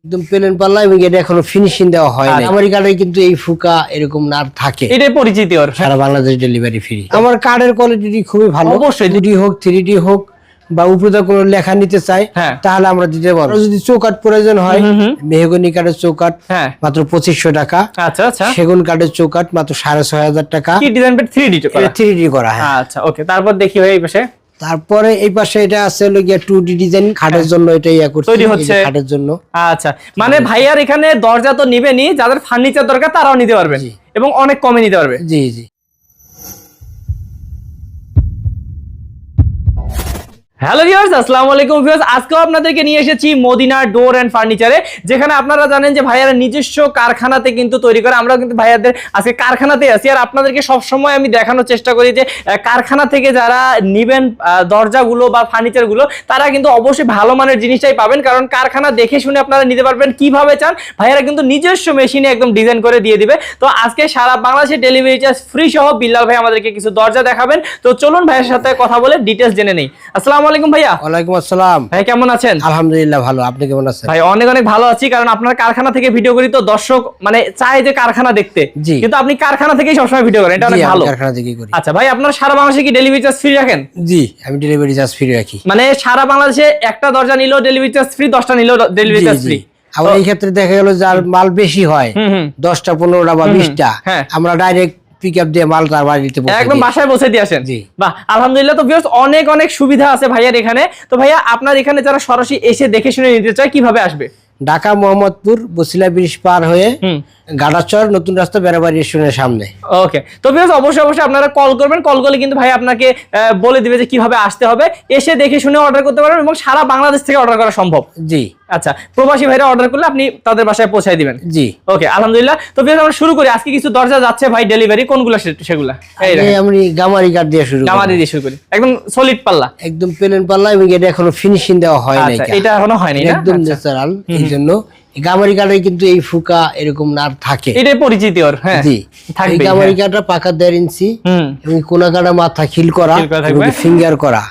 একদম প্লেন পাল্লা এবং এটা এখনো ফিনিশিং দেওয়া হয় না। আমার কার্ডে কিন্তু এই ফুকা এরকম না থাকে, এটাই পরিচিতি ওর। সারা বাংলাদেশ ডেলিভারি ফ্রি। আমার কার্ডের কোয়ালিটি খুবই ভালো, অবশ্যই 2D হোক 3D হোক বা উপরে কোনো লেখা নিতে চাই তাহলে আমরা দিতে পারবো। যদি চৌকাঠ প্রয়োজন হয়, মেহগনি কাঠের চৌকাঠ মাত্র 2500 টাকা। আচ্ছা আচ্ছা। সেগুন কাঠের চৌকাঠ মাত্র 6500 টাকা। কি ডিজাইন পেট 3D করা? 3D করা। আচ্ছা ওকে, তারপর দেখি ভাই এই পাশে। তারপরে এই পাশে এটা আছে হলো গিয়া 2D ডিজাইন খাটের জন্য, এটা ইয়া করছি তৈরি হচ্ছে খাটের জন্য। আচ্ছা, মানে ভাইয়ার এখানে দরজা তো নিবেনই, যাদের ফার্নিচার দরকার তারাও নিতে পারবেন এবং অনেক কমে নিতে পারবে। জি জি। হ্যালো ভিউয়ার্স, আসসালামু আলাইকুম ভিউয়ার্স। আজকেও আপনাদেরকে নিয়ে এসেছি মদিনা ডোর এন্ড ফার্নিচারে, যেখানে আপনারা জানেন যে ভাইয়ারা নিজস্ব কারখানাতে কিন্তু তৈরি করে। আমরাও কিন্তু ভাইয়াদের আজকে কারখানাতে আছি, আর আপনাদেরকে সবসময় আমি দেখানোর চেষ্টা করি যে কারখানা থেকে যারা নিবেন দরজাগুলো বা ফার্নিচারগুলো, তারা কিন্তু অবশ্যই ভালো মানের জিনিসটাই পাবেন, কারণ কারখানা দেখে শুনে আপনারা নিতে পারবেন কিভাবে চান। ভাইয়ারা কিন্তু নিজস্ব মেশিনে একদম ডিজাইন করে দিয়ে দিবে। তো আজকে সারা বাংলাদেশে ডেলিভারি চার্জ ফ্রি সহ বিল্লাল ভাই আমাদেরকে কিছু দরজা দেখাবেন। তো চলুন ভাইয়ের সাথে কথা বলে ডিটেইলস জেনে নেই। আসসালামু আলাইকুম ভাইয়া। ওয়ালাইকুম আসসালাম ভাই, কেমন আছেন? আলহামদুলিল্লাহ ভালো, আপনি কেমন আছেন? ভাই অনেক অনেক ভালো আছি, কারণ আপনার কারখানা থেকে ভিডিও করি তো দর্শক মানে চায় যে কারখানা দেখতে, কিন্তু আপনি কারখানা থেকেই সবসময় ভিডিও করেন, এটা অনেক ভালো। কারখানা থেকেই করি। আচ্ছা ভাই, আপনার সারা বাংলাদেশে কি ডেলিভারি চার্জ ফ্রি রাখেন? জি, আমি ডেলিভারি চার্জ ফ্রি রাখি। মানে সারা বাংলাদেশে একটা দরজা নিলেও ডেলিভারি চার্জ ফ্রি, 10টা নিলেও ডেলিভারি চার্জ ফ্রি। আবার এই ক্ষেত্রে দেখা গেল যার মাল বেশি হয়, 10টা 15টা বা 20টা, আমরা ডাইরেক্ট পিকআপ দিয়ে মাল তার বাড়িতে একদম বাসায় পৌঁছে দিয়ে আসেন। বাহ, আলহামদুলিল্লাহ। তো ভিউয়ার্স অনেক অনেক সুবিধা আছে ভাইয়ার এখানে। তো ভাইয়া আপনার এখানে যারা সরাসরি এসে দেখে শুনে নিতে চায় কিভাবে আসবে? ঢাকা মোহাম্মদপুর বসিলা ব্রিজ পার হয়ে গাড়াচর নতুন রাস্তা বেড়াবাড়ি রেস্টুরেন্টের সামনে। ওকে, তো ভিউয়ার্স অবশ্যই অবশ্যই আপনারা কল করবেন। কল করলে কিন্তু ভাই আপনাকে বলে দিবে যে কিভাবে আসতে হবে। এসে দেখে শুনে অর্ডার করতে পারবেন এবং সারা বাংলাদেশ থেকে অর্ডার করা সম্ভব। জি আচ্ছা, প্রবাসী ভাইরা অর্ডার করলে আপনি তাদের বাসায় পৌঁছায় দিবেন। জি ওকে, আলহামদুলিল্লাহ। তো ভিউয়ার্স আমরা শুরু করি। আজকে কিছু দরজা যাচ্ছে ভাই ডেলিভারি, কোনগুলো সেগুলা? আমি গামারি কাঠ দিয়ে শুরু করি, একদম সলিড পাল্লা, একদম প্লেন পাল্লা এবং এটা এখনো ফিনিশিং দেওয়া হয় নাই। এটা এখনো হয়নি না, একদম ন্যাচারাল। এই জন্য গামারি কাঠে কিন্তু এই ফুকা এরকম না থাকে, এটাই পরিচিতি ওর। হ্যাঁ জি, এই গামারি কাঠটা পাকা 1.5 ইঞ্চি এবং কোনা কাটা মাথা খিল করা, ফিঙ্গার করা।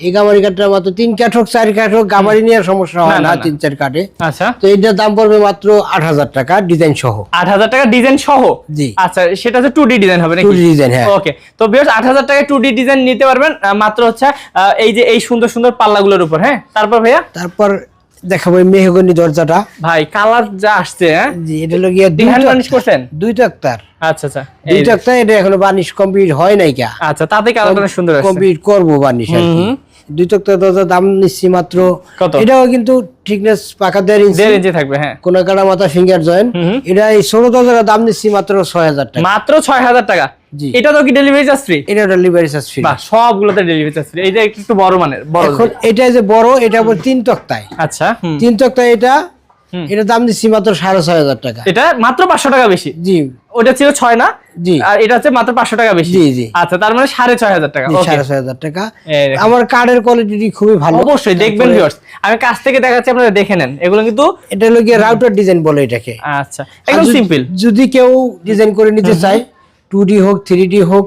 এই গামারি কাঠটা মাত্র 3 কাঠ হোক 4 কাঠ হোক, গামারি নিয়ে সমস্যা হয় না, 3-4 কাঠে। আচ্ছা, তো এটার দাম পড়বে মাত্র 8000 টাকা ডিজাইন সহ। 8000 টাকা ডিজাইন সহ? জি। আচ্ছা, সেটা হচ্ছে 2D ডিজাইন হবে নাকি? 2D ডিজাইন, হ্যাঁ। ওকে, তো ভিউয়ার্স 8000 টাকায় 2D ডিজাইন নিতে পারবেন মাত্র হচ্ছে এই যে এই সুন্দর সুন্দর পাল্লাগুলোর উপর। হ্যাঁ, তারপর ভাইয়া তারপর দেখাবো মেহগনি দরজাটা। ভাই কালার যা আসছে, হ্যাঁ জি, এটা হলো গিয়া বানিশ করছেন 2 তক্তার। আচ্ছা আচ্ছা, 2 তক্তা, এটা এখনো বানিশ কমপ্লিট হয় নাই কা। আচ্ছা, তাতে কালারটা সুন্দর আসছে, কমপ্লিট করব বানিশ আর কি। 2 তক্তা দরজার দাম নিচ্ছি মাত্র কত? এটাও কিন্তু ঠিকনেস পাকা 1.5 ইঞ্চি থাকবে। হ্যাঁ, কোনা কাটা মাথা ফিঙ্গার জয়েন্ট। এটা এই 16 দরজার দাম নিচ্ছি মাত্র 6000 টাকা। মাত্র 6000 টাকা? জি। এটা তো কি ডেলিভারি চার্জ ফ্রি? এটা ডেলিভারি চার্জ ফ্রি। বাহ, সবগুলোতে ডেলিভারি চার্জ ফ্রি। এইটা একটু বড় মানের, বড়। এখন এটা যে বড়, এটা আবার 3 তক্তায়। আচ্ছা, 3 তক্তায় এটা দাম দিচ্ছি মাত্র 6500 টাকা। এটা মাত্র 500 টাকা বেশি? জি। ওটা ছিল 6 না? জি। আর এটা হচ্ছে মাত্র 500 টাকা বেশি? জি জি। আচ্ছা, তার মানে 6500 টাকা। 6500 টাকা। আমার কার্ডের কোয়ালিটি খুবই ভালো, অবশ্যই দেখবেন ভিউয়ার্স। আমি কাছ থেকে দেখাচ্ছি, আপনারা দেখে নেন। এগুলো কিন্তু এটা হলো গিয়ে রাউটার ডিজাইন বলে এটাকে। আচ্ছা, একদম সিম্পল। যদি কেউ ডিজাইন করে নিতে চায়, 2D হোক 3D হোক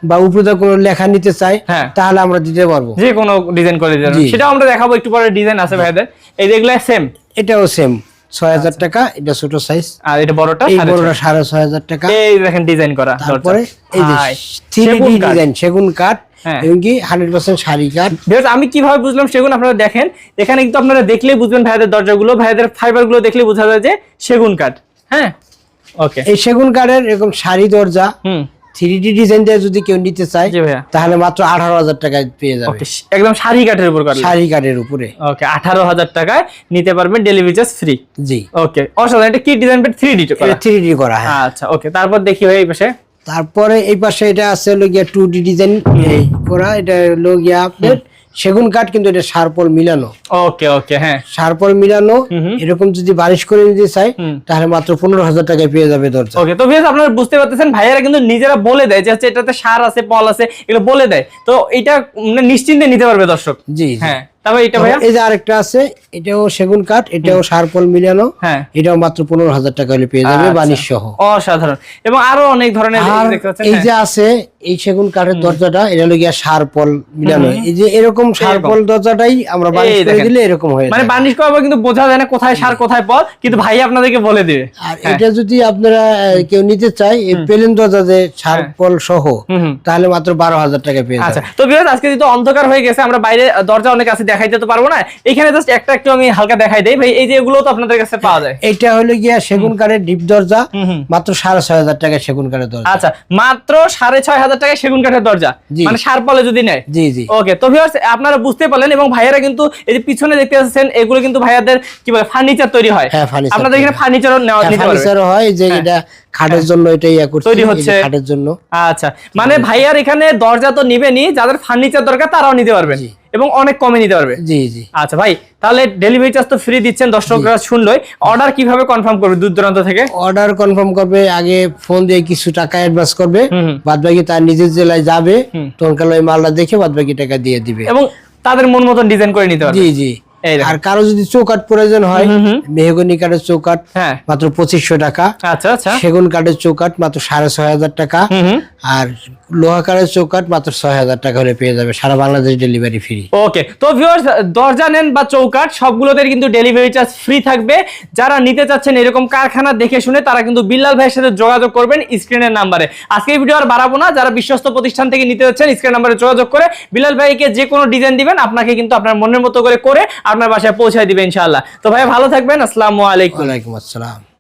বা উপরে কোনো লেখা নিতে চায়, তাহলে আমরা দিতে পারবো, যে কোনো ডিজাইন করে দিতে পারবো। সেটাও আমরা দেখাবো একটু পরে। ডিজাইন আছে ভাইদের, এই যেগুলো সেম, এটাও সেম 6000 টাকা। এটা ছোট সাইজ, আর এটা বড়টা 6500 টাকা। এই দেখেন ডিজাইন করা। তারপরে এই যে 3D ডিজাইন সেগুন কাঠ এবং কি 100% শাড়ি কাঠ। ভিউয়ার্স আমি কিভাবে বুঝলাম সেগুন, আপনারা দেখেন এখানে কিন্তু আপনারা দেখলেই বুঝবেন ভাইদের দরজাগুলো, ভাইদের ফাইবারগুলো দেখলেই বোঝা যায় যে সেগুন কাঠ। হ্যাঁ, ওকে। এই সেগুন কাঠের এরকম শাড়ি দরজা 3D ডিজাইন দিয়ে যদি কেউ নিতে চায়, তাহলে মাত্র 18000 টাকায় পেয়ে যাবে। একদম শাড়ি কাঠের উপর, শাড়ি কাঠের উপরে। ওকে, 18000 টাকায় নিতে পারবেন, ডেলিভারি চার্জ ফ্রি। জি। ওকে, অসাধারণ। এটা কি ডিজাইন পেট 3D করা? 3D করা, হ্যাঁ। আচ্ছা, ওকে। তারপর দেখি ভাই এই পাশে। তারপরে এই পাশে এটা আছে হলো গিয়া 2D ডিজাইন করা। এটা হলো গিয়া আপনার সেগুন কাঠ, কিন্তু এটা শার্পল মিলানো। ওকে ওকে, হ্যাঁ, শার্পল মিলানো। এরকম যদি বারিশ করে নিতে চাই, তাহলে মাত্র 15000 টাকায় পেয়ে যাবে দরজা। ওকে, তো ভিউয়ার্স আপনারা বুঝতে পারতেছেন ভাইয়ারা কিন্তু নিজেরা বলে দেয় যে এটাতে সার আছে, পল আছে, এগুলো বলে দেয়। তো এটা নিশ্চিন্তে নিতে পারবে দর্শক। জি, হ্যাঁ। তারপর এটা ভাইয়া এই যে আরেকটা আছে, এটাও সেগুন কাঠ, এটাও সারপল মিলানো, হ্যাঁ এটাও মাত্র 15,000 টাকা হলে পেয়ে যাবে বানিশ সহ। অসাধারণ। এবং আরো অনেক ধরনের দেখতে পাচ্ছেন। এই যে আছে এই সেগুন কাঠের দরজাটা, এটা হলো গিয়া সারপল মিলানো। এই যে এরকম সারপল দরজাটাই আমরা বানিশ করে দিলে এরকম হয়, মানে বানিশ করাবো কিন্তু বোঝা যায় না কোথায় সার কোথায় পল, কিন্তু ভাই আপনাদেরকে বলে দিবে। আর এটা যদি আপনারা কেউ নিতে চায় এই প্লেন দরজা যে সারপল সহ, তাহলে মাত্র 12,000 টাকা পেয়ে যাবে। আচ্ছা, তো ভিউয়ার্স আজকে যেহেতু অন্ধকার হয়ে গেছে, আমরা বাইরে দরজা অনেক আছে দেখাইতে তো পারবো না, এখানে জাস্ট একটা একটু আমি হালকা দেখাই দেই ভাই। এই যে এগুলো তো আপনাদের কাছে পাওয়া যায়। এটা হলো গিয়া সেগুন কাঠের ডিপ দরজা, মাত্র 6,500 টাকা সেগুন কাঠের দরজা। আচ্ছা, মাত্র 6,500 টাকায় সেগুন কাঠের দরজা, মানে সারপলে যদি নেয়। জি জি। ওকে, তো ভিউয়ার্স আপনারা বুঝতে পারলেন। এবং ভাইয়ারা কিন্তু এই যে পিছনে দেখতে পাচ্ছেন, এগুলো কিন্তু ভাইয়াদের কি বলে ফার্নিচার তৈরি হয়। হ্যাঁ, ফার্নিচার আপনাদের এখানে ফার্নিচারও নিতে পারবে। ফার্নিচারও হয়, যে এটা খাটের জন্য এটা ইয়া করছে, তৈরি হচ্ছে খাটের জন্য। আচ্ছা, মানে ভাইয়ার এখানে দরজা তো নিবেনই, যাদের ফার্নিচার দরকার তারাও নিতে পারবেন এবং অনেক কমে নিতে পারবে। জি জি। আচ্ছা ভাই, তাহলে ডেলিভারি চার্জ তো ফ্রি দিচ্ছেন, দর্শকরা শুনলই। অর্ডার কিভাবে কনফার্ম করবে দূর দূরান্ত থেকে? অর্ডার কনফার্ম করবে, আগে ফোন দিয়ে কিছু টাকা অ্যাডভান্স করবে, বাদ বাকি তার নিজের জেলায় যাবে, তখন ওই মালটা দেখে বাদ বাকি টাকা দিয়ে দিবে এবং তাদের মন মতন ডিজাইন করে নিতে পারবে। জি জি। আর কারো যদি চৌকাঠ প্রয়োজন হয়, মেহগনি কাঠের চৌকাঠ মাত্র 2500 টাকা। আচ্ছা আচ্ছা। সেগুন কাঠের চৌকাঠ মাত্র 6,500 টাকা। আর লোহা কাঠের চৌকাঠ মাত্র 6,000 টাকা হলে পেয়ে যাবে, সারা বাংলাদেশ ডেলিভারি ফ্রি। ওকে, তো ভিউয়ার্স দরজা নেন বা চৌকাঠ সবগুলোতে কিন্তু ডেলিভারি চার্জ ফ্রি থাকবে। যারা নিতে চাচ্ছেন এরকম কারখানা দেখে শুনে, তারা কিন্তু বিল্লাল ভাইয়ের সাথে যোগাযোগ করবেন স্ক্রিনের নাম্বারে। আজকে এই ভিডিও আর বাড়াবো না, যারা বিশ্বস্ত প্রতিষ্ঠান থেকে নিতে যাচ্ছেন স্ক্রিনের নাম্বারে যোগাযোগ করে বিল্লাল ভাইকে যে কোনো ডিজাইন দিবেন, আপনাকে কিন্তু আপনার মনের মতো করে আপনার বাসায় পৌঁছায় দিবে ইনশাআল্লাহ। তো ভাই ভালো থাকবেন, আসসালামু আলাইকুম। ওয়ালাইকুম আসসালাম।